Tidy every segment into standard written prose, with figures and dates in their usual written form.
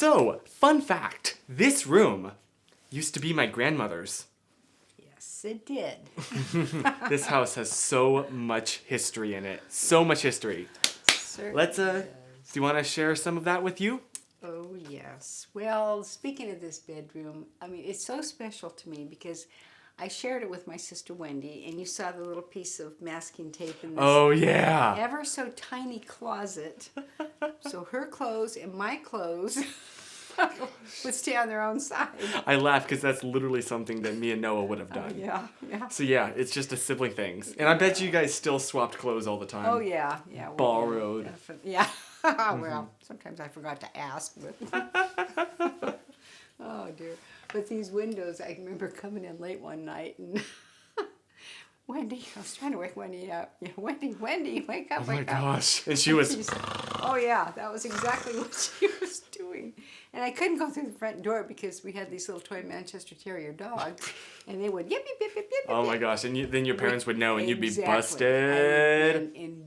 So, fun fact, this room used to be my grandmother's. Yes, it did. This house has so much history in it. So much history. Certainly Let's, does. do you want to share some of that with you? Oh, yes. Well, speaking of this bedroom, I mean, it's so special to me because I shared it with my sister Wendy, and you saw the little piece of masking tape in this Oh, yeah. ever so tiny closet. So her clothes and my clothes would stay on their own side. I laugh because that's literally something that me and Noah would have done. Yeah, yeah. So yeah, it's just a sibling things. And I bet you guys still swapped clothes all the time. Oh, yeah, yeah. we Borrowed. did. Yeah. Well, sometimes I forgot to ask, but... Oh, dear. But these windows, I remember coming in late one night, and Wendy, I was trying to wake Wendy up. Yeah, Wendy, wake up, Oh my wake up. gosh. And she was... Oh, yeah, that was exactly what she was doing. And I couldn't go through the front door because we had these little toy Manchester Terrier dogs, and they would yip, yip, yip, yip, yip. Oh my gosh. And then your parents would know and you'd be Exactly. busted. I would be in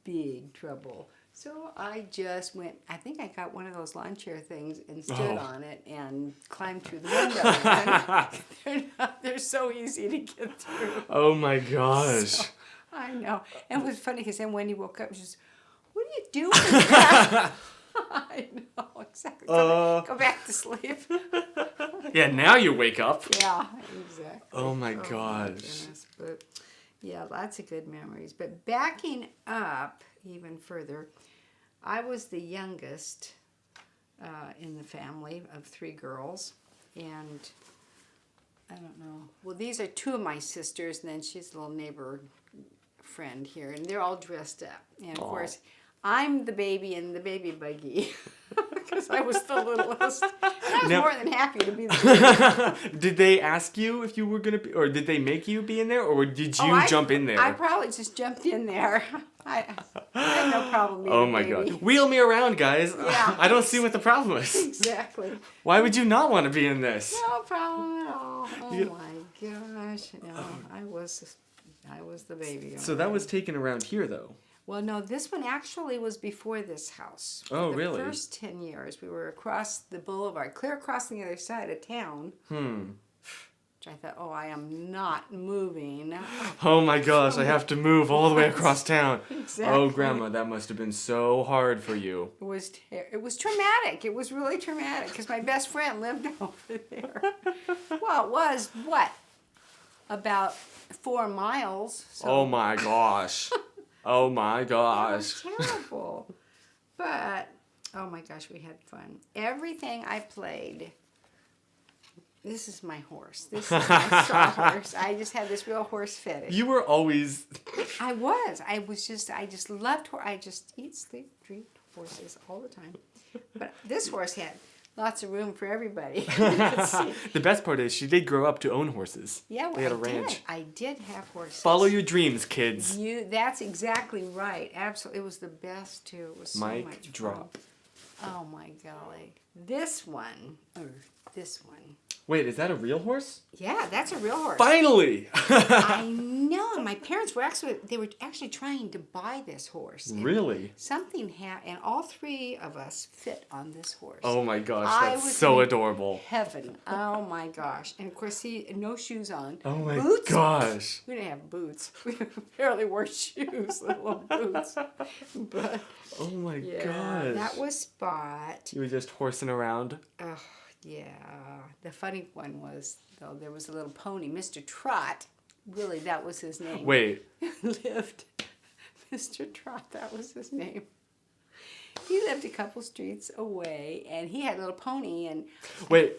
big trouble. So I just went, I think I got one of those lawn chair things and stood on it and climbed through the window. They're so easy to get through. Oh my gosh. So, I know. And it was funny because then Wendy woke up and she says, "What are you doing?" I know, exactly. Go back to sleep. Yeah, now you wake up. Yeah, exactly. Oh my My gosh. goodness. But yeah, lots of good memories. But backing up even further, I was the youngest in the family of 3 girls, and I don't know. Well, these are 2 of my sisters, and then she's a little neighbor friend here, and they're all dressed up. And of course, I'm the baby in the baby buggy because I was the littlest. I was more than happy to be the baby. Did they ask you if you were going to be, or did they make you be in there, or did you jump in there? I probably just jumped in there. I had no problem being Oh a my baby. god. Wheel me around, guys. Yeah. I don't see what the problem is. Exactly. Why would you not want to be in this? No problem at all. Oh my gosh. No, I was the baby. So that was taken around here, though. Well, no, this one actually was before this house. Oh, For really? The first 10 years, we were across the boulevard, clear across the other side of town. Which I thought, oh, I am not moving. Oh my gosh, I have to move all the way across town. Exactly. Oh, Grandma, that must have been so hard for you. It was traumatic. It was really traumatic because my best friend lived over there. Well, it was, what, about 4 miles. So Oh my gosh. Oh my it gosh. was terrible. But, oh my gosh, we had fun. Everything I played, this is my horse. This is my sawhorse. I just had this real horse fetish. You were always... I just loved horse. I just eat, sleep, drink horses all the time. But this horse had lots of room for everybody. Let's see. The best part is she did grow up to own horses. Yeah, well, They had a ranch. I did have horses. Follow your dreams, kids. That's exactly right. Absolutely. It was the best, too. It was so Mic much drop. fun. Oh, my golly. This one. Wait, is that a real horse? Yeah, that's a real horse. Finally! I know. My parents were actually trying to buy this horse. And Really? something happened, and all 3 of us fit on this horse. Oh my gosh, I that's was so in adorable. Heaven. Oh my gosh. And of course, he no shoes on. Oh my Boots? gosh. We didn't have boots. We barely wore shoes, let alone boots. But Oh my yeah, gosh. that was Spot. You were just horsing around. Oh, yeah. The funny one was, though, there was a little pony, Mr. Trot. Really, that was his name. Wait, Lived. Mr. Trot, that was his name. He lived a couple streets away, and he had a little pony, and... wait,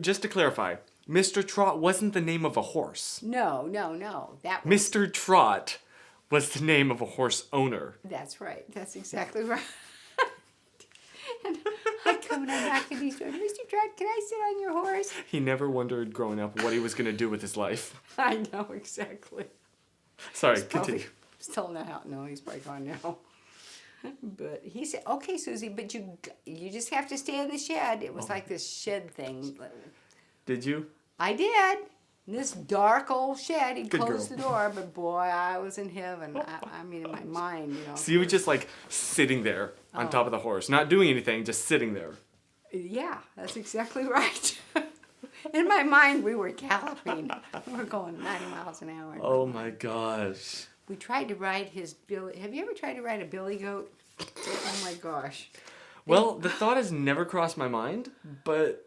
just to clarify, Mr. Trot wasn't the name of a horse. No. That was... Mr. Trot was the name of a horse owner. That's right. That's exactly right. And I come and I knock and he's going, "Mr. Trot, can I sit on your horse?" He never wondered growing up what he was going to do with his life. I know, exactly. Sorry, He's probably continue. still not out. No, he's probably gone now. But he said, "Okay, Susie, but you just have to stay in the shed." It was like this shed thing. Did you? I did. In this dark old shed, he'd Good close girl. the door, but boy, I was in heaven. I mean, in my mind, So you were just like sitting there on top of the horse, not doing anything, just sitting there. Yeah, that's exactly right. In my mind, we were galloping. We were going 90 miles an hour. Oh my gosh. We tried to ride his billy. Have you ever tried to ride a billy goat? Oh my gosh. Well, the thought has never crossed my mind, but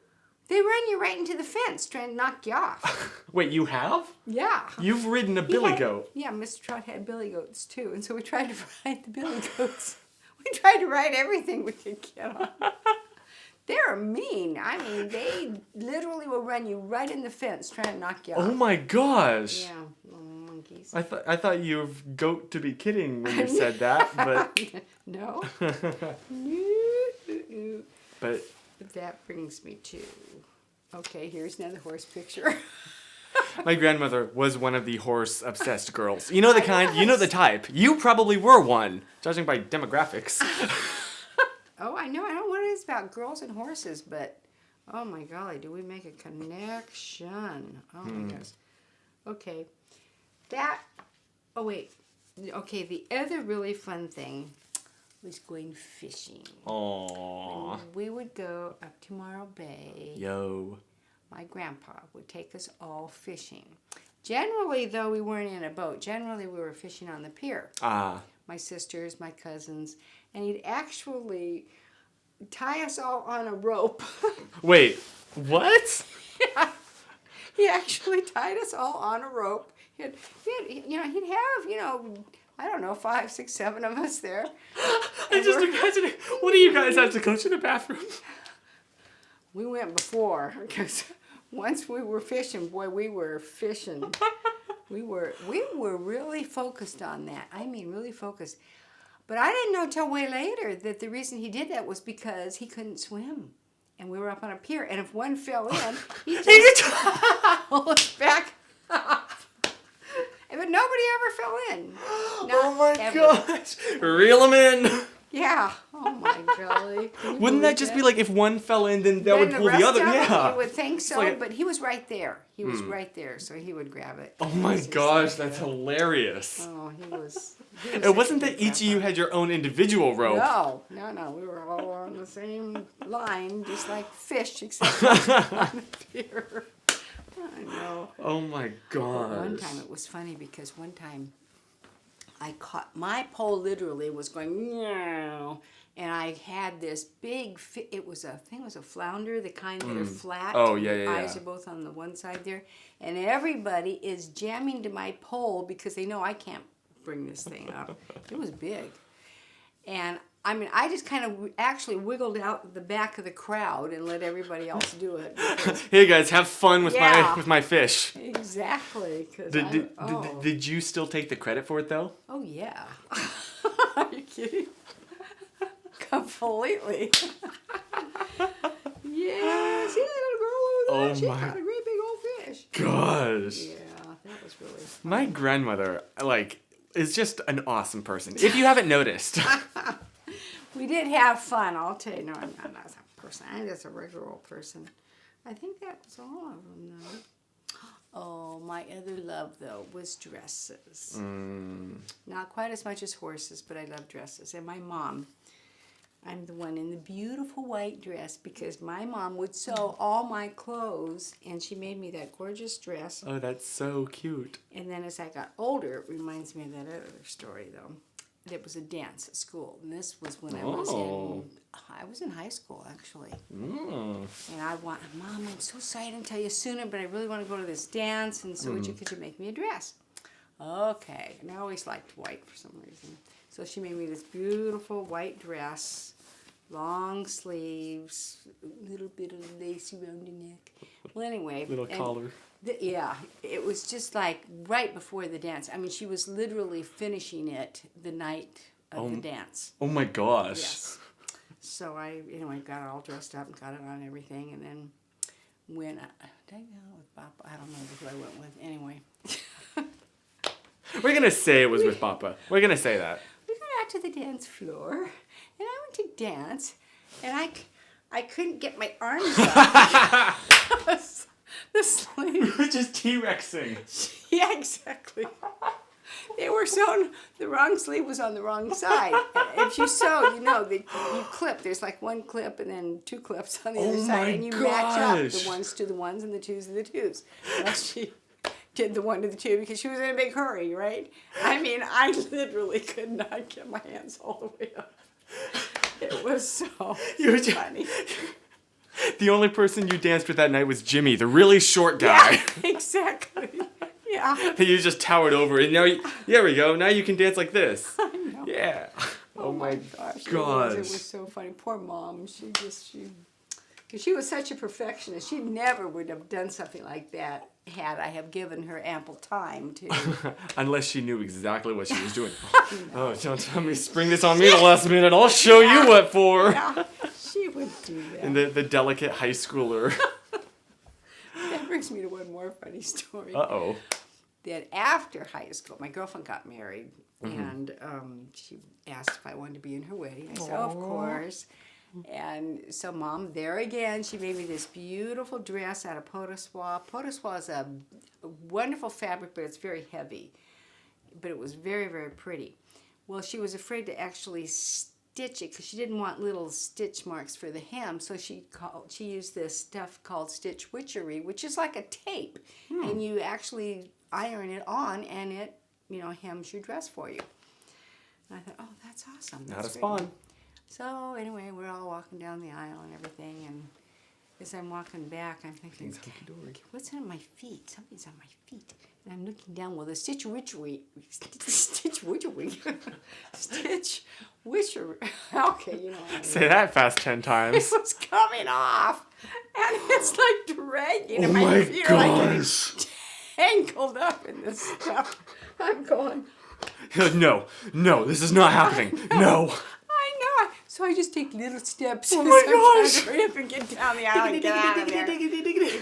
They run you right into the fence trying to knock you off. wait, you have? Yeah. You've ridden a billy goat. Yeah, Mr. Trot had billy goats too, and so we tried to ride the billy goats. We tried to ride everything we could get on. They're mean. I mean, they literally will run you right in the fence trying to knock you off. Oh my gosh. Yeah, little monkeys. I thought you were goat to be kidding when you said that, but No. but That brings me to... Okay, here's another horse picture. my grandmother was one of the horse obsessed girls. You know the kind, you know the type. You probably were one, judging by demographics. Oh, I know. I don't know what it is about girls and horses, but oh my golly, do we make a connection? Oh my gosh. Okay. Oh wait. Okay, the other really fun thing was going fishing. Aww. We would go up to Morro Bay. Yo. My grandpa would take us all fishing. Generally, though, we weren't in a boat. Generally, we were fishing on the pier. Ah. My sisters, my cousins, and he'd actually tie us all on a rope. Wait, what? Yeah, he actually tied us all on a rope. He'd have, I don't know, 5, 6, 7 of us there. I just imagine, what do you guys have to go to the bathroom? We went before, because once we were fishing, boy, we were fishing. We were really focused on that. I mean, really focused. But I didn't know till way later that the reason he did that was because he couldn't swim. And we were up on a pier. And if one fell in, he just pulled us back up. But nobody ever fell in. Oh my ever. gosh. Reel them in. Yeah. Oh my golly. Wouldn't that just be like if one fell in, then that Then would pull the other? Yeah. You would think so, like but he was right there. He was right there, so he would grab it. Oh my gosh, that's hilarious. Oh, he was It wasn't that each of you had your own individual rope. No. We were all on the same line, just like fish, except on the pier. I know. Oh my gosh. One time it was funny because one time I caught, my pole literally was going, meow, and I had this big, it was a flounder, the kind that are flat. Oh, yeah, the yeah, eyes yeah. are both on the one side there. And everybody is jamming to my pole because they know I can't bring this thing up. It was big. And I mean, I just kind of actually wiggled out the back of the crowd and let everybody else do it. Hey guys, have fun with Yeah. my fish. Exactly. Did you still take the credit for it though? Oh, yeah. Are you kidding? Completely. Yeah, see that little girl over there? Oh She my caught a great big old fish. Gosh. Yeah, that was really fun. My grandmother, is just an awesome person. If you haven't noticed. We did have fun, I'll tell you. No, I'm not a person. I'm just a regular old person. I think that was all of them, though. Oh, my other love, though, was dresses. Not quite as much as horses, but I love dresses. And my mom, I'm the one in the beautiful white dress because my mom would sew all my clothes, and she made me that gorgeous dress. Oh, that's so cute. And then as I got older, it reminds me of that other story, though. It was a dance at school, and this was when I was in high school, actually. And Mom, I'm so sorry I didn't tell you sooner, but I really want to go to this dance, and so could you make me a dress? Okay, and I always liked white for some reason. So she made me this beautiful white dress, long sleeves, a little bit of lace around the neck. Well, anyway. Little collar. Yeah, it was just like right before the dance. I mean, she was literally finishing it the night of the dance. Oh my gosh. Yes. So I got it all dressed up and got it on everything, and then did I go with Papa? I don't know who I went with. Anyway. We're gonna say it was with Papa. We're gonna say that. We got out to the dance floor, and I went to dance, and I couldn't get my arms up. The sleeve. You were just T-Rexing. Yeah, exactly. They were sewn, the wrong sleeve was on the wrong side. If you sew, you know, that you clip. There's like one clip and then two clips on the other side. And you match up the ones to the ones and the twos to the twos. Well, she did the one to the two because she was in a big hurry, right? I mean, I literally could not get my hands all the way up. It was so funny. The only person you danced with that night was Jimmy, the really short guy. Yeah, exactly. Yeah. You just towered over, and now, there we go. Now you can dance like this. I know. Yeah. Oh my gosh. It was so funny. Poor Mom. Because she was such a perfectionist. She never would have done something like that had I have given her ample time to. Unless she knew exactly what she was doing. Oh, don't tell me, spring this on me the last minute. I'll show you what for. Yeah, she would do that. And the delicate high schooler. That brings me to one more funny story. Uh-oh. That after high school, my girlfriend got married, and she asked if I wanted to be in her wedding. I said, of course. And so Mom, there again, she made me this beautiful dress out of poteau soie. Poteau soie is a wonderful fabric, but it's very heavy. But it was very, very pretty. Well, she was afraid to actually stitch it because she didn't want little stitch marks for the hem. So she used this stuff called stitch witchery, which is like a tape. And you actually iron it on, and it, hems your dress for you. And I thought, oh, that's awesome. Not a spawn. So anyway, we're all walking down the aisle and everything, and as I'm walking back, I'm thinking, okay, what's on my feet? Something's on my feet. And I'm looking down, well, the stitch witchery, okay, Say that fast 10 times. It was coming off, and it's like dragging, and my my feet are like gosh. getting tangled up in this stuff. I'm going, No, this is not happening. No. I know. So I just take little steps. Oh my gosh. I'm trying to hurry up and get down the aisle and get out of there.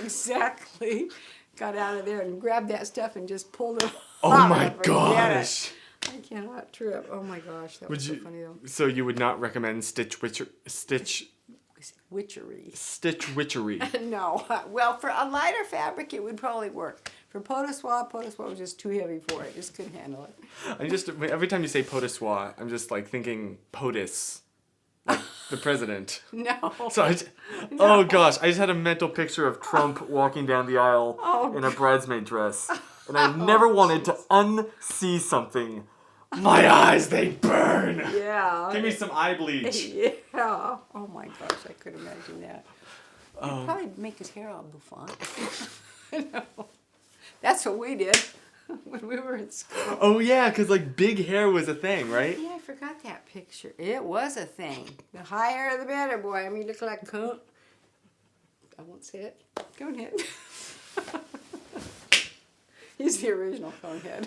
Exactly. Got out of there and grabbed that stuff and just pulled it Oh off. my gosh. I cannot trip. Oh my gosh, that was so funny though. So you would not recommend stitch witchery? Stitch witchery. No. Well, for a lighter fabric, it would probably work. For poteau soie was just too heavy for it. Just couldn't handle it. Every time you say poteau soie, I'm just like thinking POTUS, like the president. No. So oh gosh, I just had a mental picture of Trump walking down the aisle in a bridesmaid dress, and I've never wanted to unsee something. My eyes, they burn. Yeah. Give me some eye bleach. Yeah. Oh my gosh, I could imagine that. He'd probably make his hair all bouffant. No. That's what we did when we were in school. Oh yeah, because like big hair was a thing, right? Yeah, I forgot that picture. It was a thing. The higher the better, boy. I mean, you look like a coon. I won't say it. Conehead. He's the original conehead,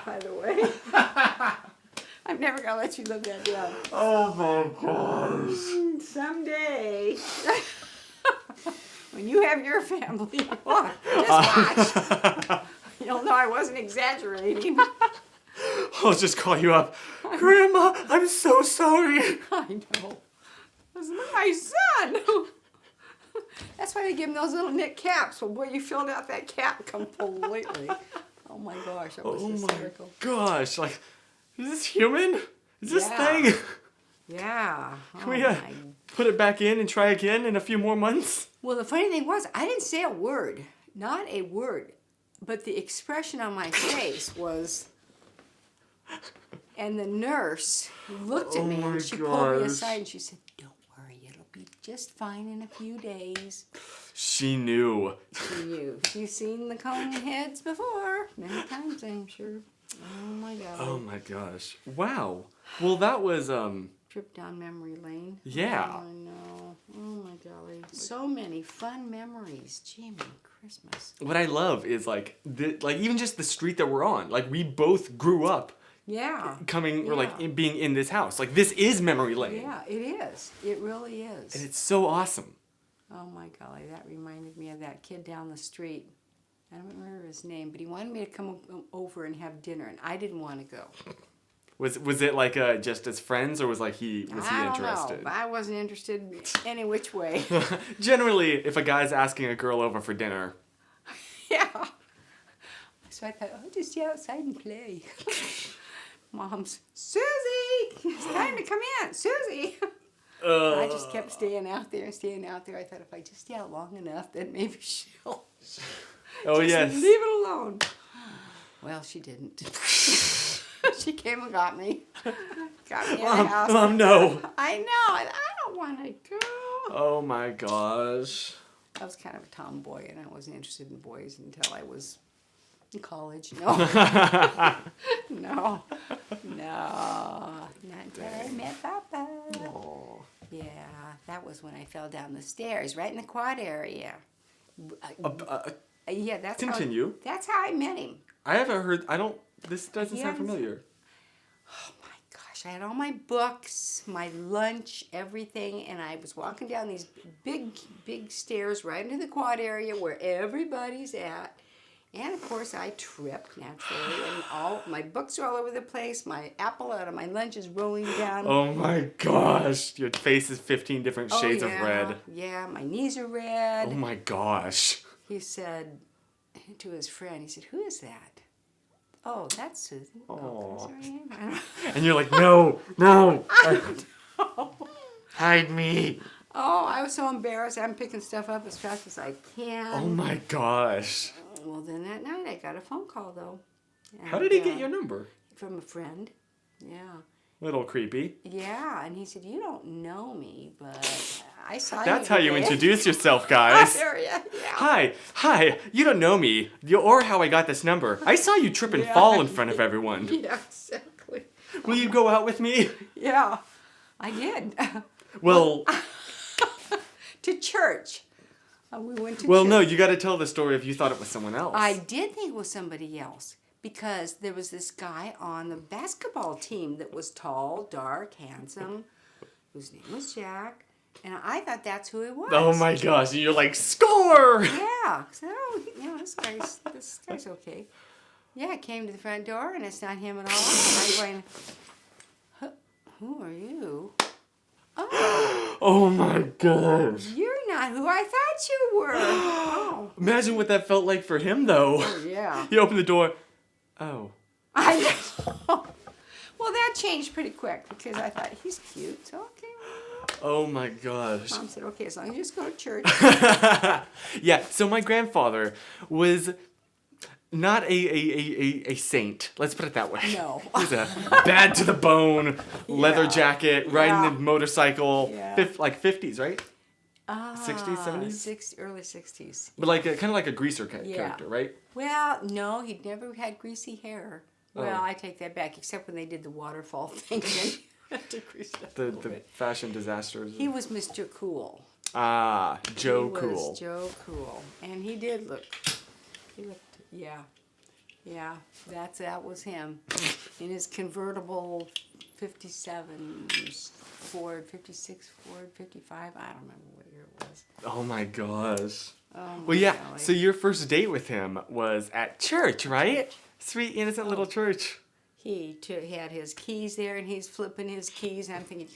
by the way. I'm never going to let you live that down. Oh my gosh. Someday. When you have your family, just watch. You'll know I wasn't exaggerating. I'll just call you up. Grandma, I'm so sorry. I know. That's my son. That's why they give him those little knit caps. Well, boy, you filled out that cap completely. Oh my gosh, that was hysterical. Gosh, like, is this human? Is this Yeah. thing? Yeah. Can we put it back in and try again in a few more months? Well, the funny thing was, I didn't say a word. Not a word. But the expression on my face was... And the nurse looked at me and she pulled me aside and she said, don't worry, it'll be just fine in a few days. She knew. She knew. She's seen the cone heads before. Many times, I'm sure. Oh my God. Oh my gosh. Wow. Well, that was, Trip down memory lane. Yeah. Oh, I know. Oh my golly. So many fun memories. Jimmy Christmas. what I love is like, even just the street that we're on. Like, we both grew up Yeah. or like being in this house. Like, this is memory lane. Yeah, it is. It really is. And it's so awesome. Oh my golly, that reminded me of that kid down the street. I don't remember his name, but he wanted me to come over and have dinner, and I didn't want to go. Was it like just as friends, or was he interested? I don't know, but I wasn't interested any which way. Generally, if a guy's asking a girl over for dinner, Yeah. So I thought, I'll just stay outside and play. Mom's, Susie, it's time to come in, Susie. I just kept staying out there. I thought if I just stay out long enough, then maybe she'll yes. leave it alone. Well, she didn't. She came and got me. Got me in the house. Mom, no. I know. I don't want to go. Oh my gosh. I was kind of a tomboy, and I wasn't interested in boys until I was in college. No. No. Not until I met Papa. Oh. Yeah, that was when I fell down the stairs, right in the quad area. Yeah, that's Continue. That's how I met him. I haven't heard. This doesn't sound familiar. Oh my gosh, I had all my books, my lunch, everything, and I was walking down these big stairs right into the quad area where everybody's at. And of course I tripped naturally, and all my books are all over the place. My apple out of my lunch is rolling down. Oh my gosh. Your face is 15 different shades of red. Yeah, my knees are red. Oh my gosh. He said to his friend, he said, "Who is that?" "Oh, that's Susan." Oh. Sorry. And you're like, no. Hide me. Oh, I was so embarrassed. I'm picking stuff up as fast as I can. Oh my gosh. Well, then that night I got a phone call, though. And, How did he get your number? From a friend. Yeah. Little creepy. Yeah, and he said, "You don't know me, but I saw you That's how you today." introduce yourself, guys. Yeah. Hi, you don't know me, or how I got this number. I saw you trip and fall in front of everyone. Yeah, exactly. Will you go out with me? Yeah, I did. Well, To church. We went to well, church. no, you got to tell the story if you thought it was someone else. I did think it was somebody else because there was this guy on the basketball team that was tall, dark, handsome, whose name was Jack, and I thought that's who he was. Oh my gosh, and you're like, score! Yeah, so this guy's okay. Yeah, I came to the front door and it's not him at all. And I'm going, "Who are you?" "Oh, Oh my gosh. you're not who I thought you were." Oh. Imagine what that felt like for him, though. Yeah. You open the door. Oh. I know. Well, that changed pretty quick because I thought he's cute. So okay. Oh my gosh. Mom said, "Okay, as long as you just go to church." Yeah, so my grandfather was not a saint. Let's put it that way. No. He was a bad to the bone, leather Yeah. jacket, riding a motorcycle, Yeah. 50s, right? 60s, 70s? Early 60s. But like kind of like a greaser character, right? Well, no, he'd never had greasy hair. Well, Oh. I take that back, except when they did the waterfall thing. Then you had to grease it up a The little bit. fashion disasters. He was Mr. Cool. Joe He Cool. was Joe Cool. And he did look, yeah. Yeah, that was him. In his convertible 57 Ford, 56 Ford, 55, I don't remember what year it was. Oh my gosh. Oh my Well, yeah, golly. so your first date with him was at church, right? Sweet, innocent little church. He had his keys there, and he's flipping his keys, and I'm thinking,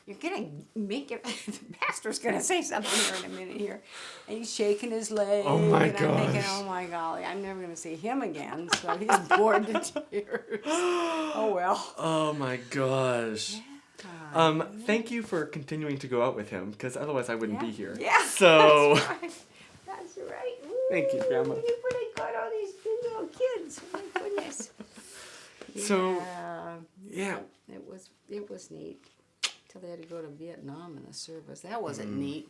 you're gonna make it. The pastor's gonna say something here in a minute here, and he's shaking his leg. Oh my and I'm thinking, gosh. oh my golly, I'm never gonna see him again. So he's bored to tears. Oh well. Oh my gosh. Thank you for continuing to go out with him, because otherwise I wouldn't be here. Yeah. So, That's right. That's right. Ooh, thank you, Grandma. You really got all these good little kids. Oh my goodness. So, yeah. It was neat. Till they had to go to Vietnam in the service. That wasn't neat.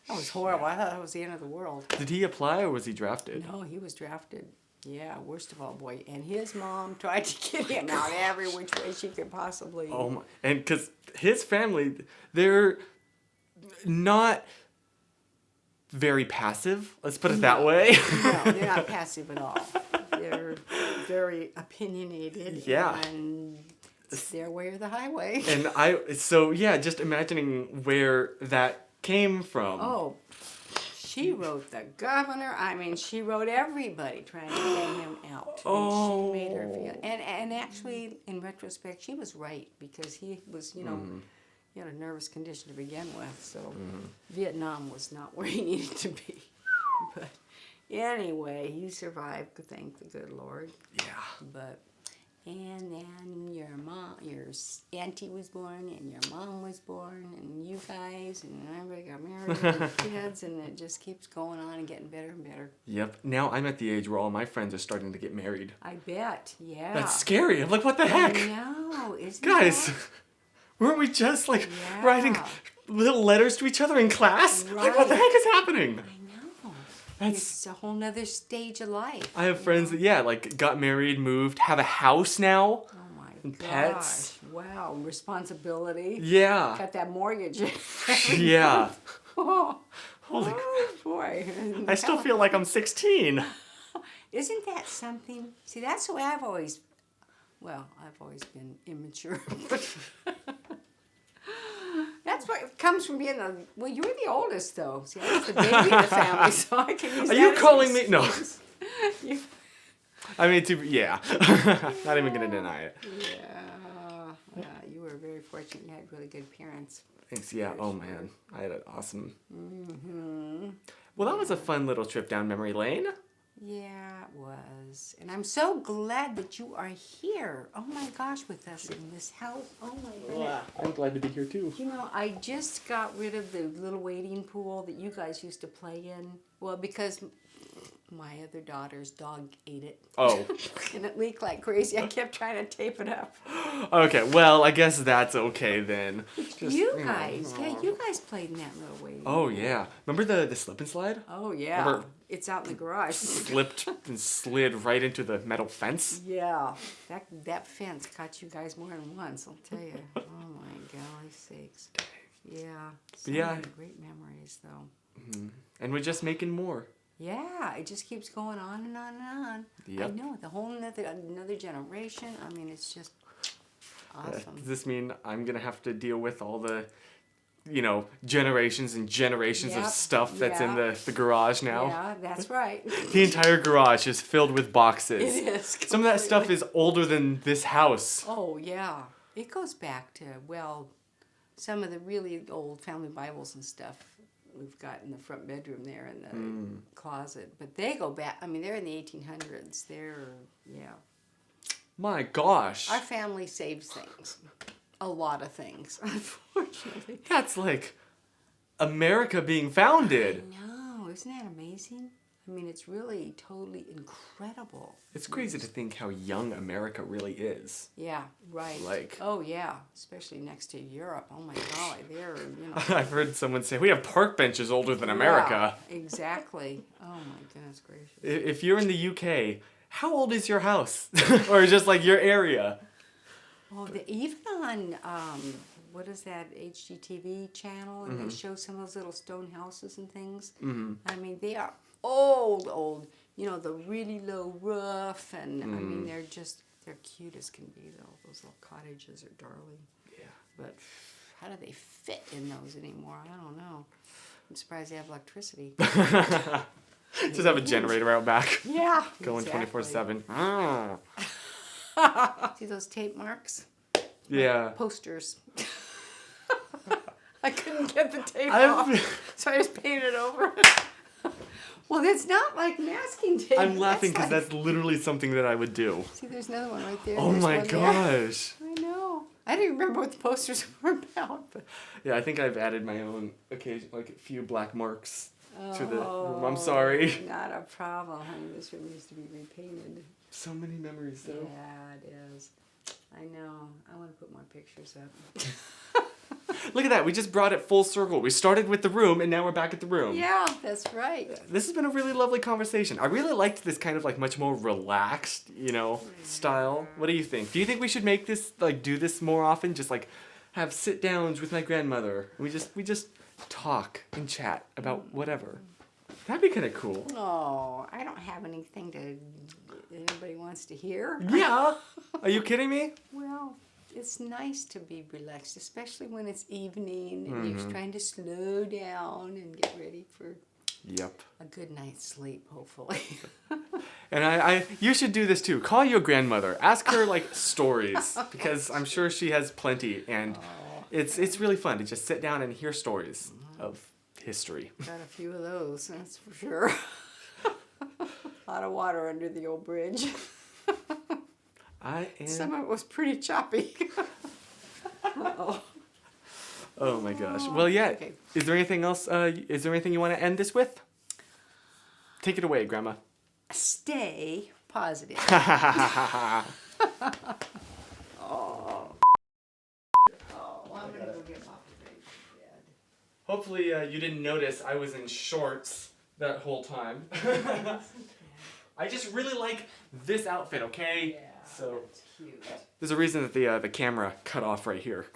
That was horrible. I thought that was the end of the world. Did he apply or was he drafted? No, he was drafted. Yeah, worst of all, boy. And his mom tried to get him out every which way she could possibly. Oh my, and because his family, they're not very passive. Let's put it that way. No, they're not passive at all. They're very opinionated. Yeah. And it's their way or the highway. And just imagining where that came from. Oh, she wrote the governor. I mean, she wrote everybody trying to get him out. Oh. And she made her feel. And actually, in retrospect, she was right because he was, he had a nervous condition to begin with. So Vietnam was not where he needed to be. But Anyway, you survived, thank the good Lord. Yeah. But, and then your auntie was born, and your mom was born, and you guys, and everybody got married, and kids, and it just keeps going on and getting better and better. Yep. Now I'm at the age where all my friends are starting to get married. I bet, yeah. That's scary. I'm like, what the heck? I know, isn't Guys, that? weren't we just like Yeah. writing little letters to each other in class? Like, what the Right. heck is happening? I know. That's. It's a whole nother stage of life. I have friends that, yeah, like got married, moved, have a house now. Oh my And gosh. pets. Wow, responsibility. Yeah. Got that mortgage. Yeah. Oh, Holy crap. oh, boy. I still feel like I'm 16. Isn't that something? See, that's the way I've always been immature. That's what comes from being well, you were the oldest, though. See, I was the baby in the family, so I can use Are that you as calling an me? No. excuse. You- I mean, yeah. Not even going to deny it. Yeah, you were very fortunate. You had really good parents. Thanks. Yeah. Oh, man. I had an awesome. Mm-hmm. Well, that was a fun little trip down memory lane. Yeah, it was. And I'm so glad that you are here. Oh my gosh, with us in this house. Oh my goodness. I'm glad to be here, too. You know, I just got rid of the little wading pool that you guys used to play in. Well, because my other daughter's dog ate it. Oh. And it leaked like crazy. I kept trying to tape it up. Okay, well, I guess that's okay then. Just, You guys played in that little wading Oh, pool. yeah. Remember the slip and slide? Oh, yeah. Remember- It's out in the garage. Slipped and slid right into the metal fence? Yeah, that fence caught you guys more than once, I'll tell you. Oh my golly sakes. Yeah, so Yeah. many great memories though. And we're just making more. Yeah, it just keeps going on and on and on. Yep. I know, the whole another generation. I mean, it's just awesome. Does this mean I'm going to have to deal with all the, generations and generations of Yep, stuff that's in yeah. the garage now? Yeah, that's right. The entire garage is filled with boxes. It is. Some of that stuff completely. is older than this house. Oh, yeah. It goes back to, well, some of the really old family Bibles and stuff we've got in the front bedroom there in the closet. But they go back, I mean, they're in the 1800s. Yeah. My gosh. Our family saves things. A lot of things, unfortunately. That's like America being founded. No, isn't that amazing? I mean, it's really totally incredible. It's crazy to think how young America really is. Yeah, right. Like- Oh, yeah. Especially next to Europe. Oh, my golly. They're, I've heard someone say, we have park benches older than America. Yeah, exactly. Oh, my goodness gracious. If you're in the UK, how old is your house? Or just like your area? Oh, even on, what is that, HGTV channel? And they show some of those little stone houses and things. Mm-hmm. I mean, they are old. You know, the really low roof. And, I mean, they're cute as can be, though. Those little cottages are darling. Yeah. But how do they fit in those anymore? I don't know. I'm surprised they have electricity. Just have a generator out back. Yeah. Going exactly. 24/7. See those tape marks? Yeah. Posters. I couldn't get the tape off, so I just painted over. Well, it's not like masking tape. I'm laughing because like- that's literally something that I would do. See, there's another one right there. Oh There's my one there. gosh. I know. I didn't remember what the posters were about. But... Yeah, I think I've added my own occasion, like a few black marks to the room. I'm sorry. Not a problem, honey. This room needs to be repainted. So many memories though. Yeah, it is. I know. I want to put more pictures up. Look at that. We just brought it full circle. We started with the room and now we're back at the room. Yeah, that's right. This has been a really lovely conversation. I really liked this kind of like much more relaxed, style. What do you think? Do you think we should make this, like, do this more often? Just like have sit downs with my grandmother. And we just talk and chat about whatever. That'd be kind of cool. Oh, I don't have anything that anybody wants to hear. Yeah. Are you kidding me? Well, it's nice to be relaxed, especially when it's evening and you're trying to slow down and get ready for Yep. a good night's sleep, hopefully. And you should do this too. Call your grandmother. Ask her like stories because I'm sure she has plenty, and it's really fun to just sit down and hear stories of history. Got a few of those, that's for sure. A lot of water under the old bridge. I am. Some of it was pretty choppy. Uh-oh. Oh my gosh. Well, yeah. Okay. Is there anything else? Is there anything you want to end this with? Take it away, Grandma. Stay positive. Oh. I'm gonna go get Papa ready for bed. Hopefully you didn't notice I was in shorts that whole time. I just really like this outfit, okay? Yeah, so that's cute. there's a reason that the camera cut off right here.